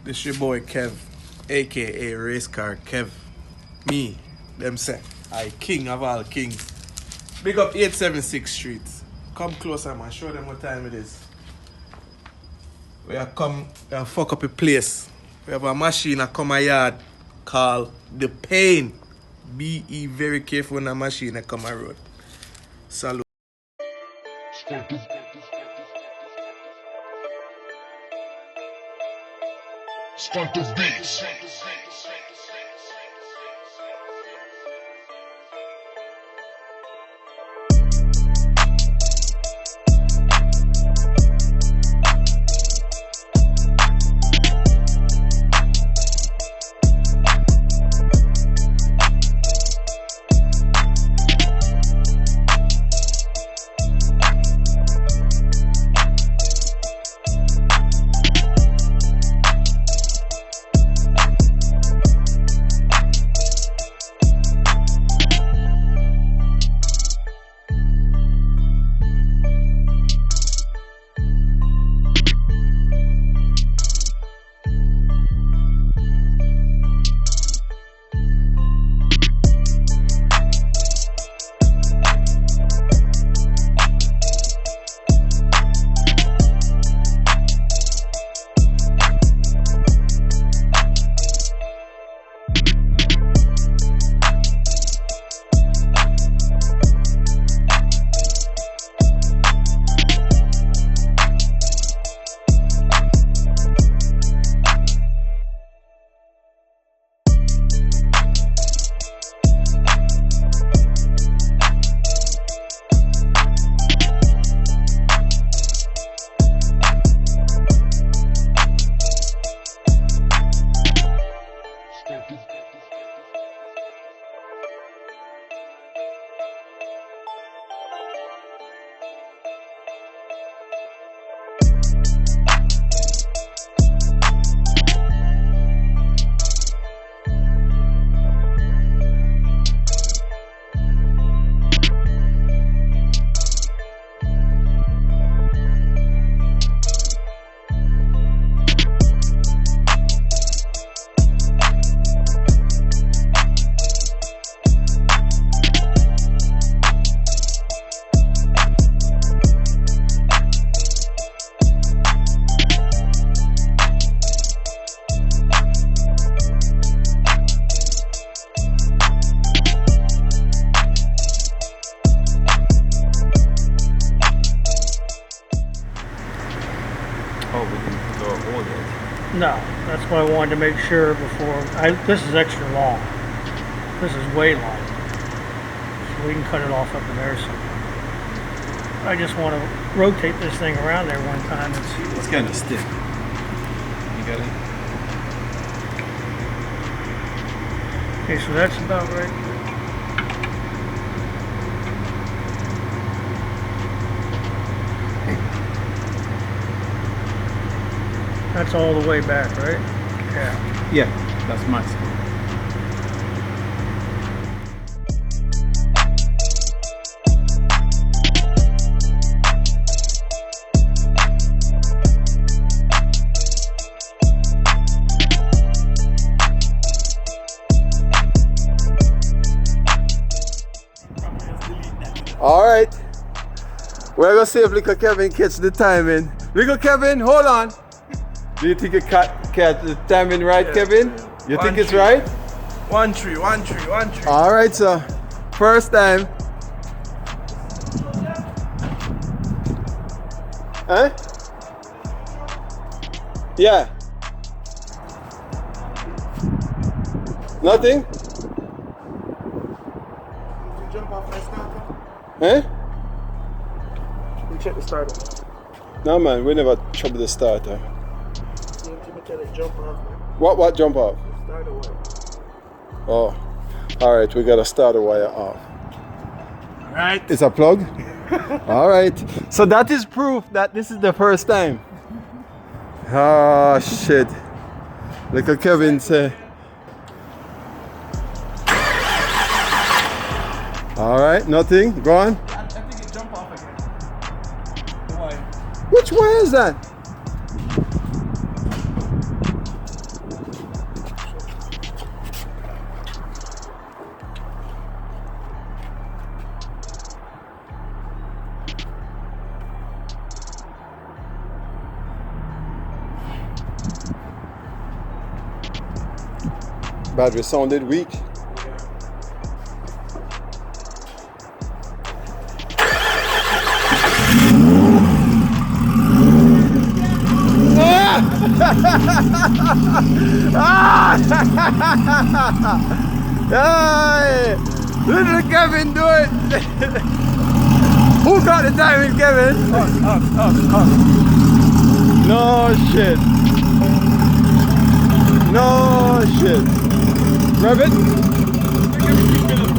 This your boy Kev, aka Race Car Kev. Me, them say, I king of all kings. Big up 876 Street. Come closer, man. Show them what time it is. We are come and fuck up a place. We have a machine that come a yard called The Pain. Be very careful when a machine that come a road. Salute. Start the beats. No, that's what I wanted to make sure before. This is extra long. This is way long. So we can cut it off up in there somewhere. I just want to rotate this thing around there one time and see. It's kind of stiff. You got it? Okay, so that's about right. That's all the way back, right? Yeah. Yeah, that's maximum. Alright. We're gonna see if little Kevin catch the timing. Little Kevin, hold on. Do you think you catch the timing right, yeah, Kevin? You think it's right? 1 3, 1 3, 1 3. Alright, so first time. Huh? Yeah. Nothing? Jump off my starter? Huh? You check the starter. No man, we never trouble the starter. Jump off, man. What jump off? Starter wire. Oh. Alright, we got a starter wire off. Alright. It's a plug? Alright. So that is proof that this is the first time. Oh shit. Little Kevin say. Alright, nothing. Go on. I think it jumped off again. The wire. Which wire is that? Battery sounded weak. Hey, little Kevin, do it. Who got the timing, Kevin? No shit. No shit. Rev it.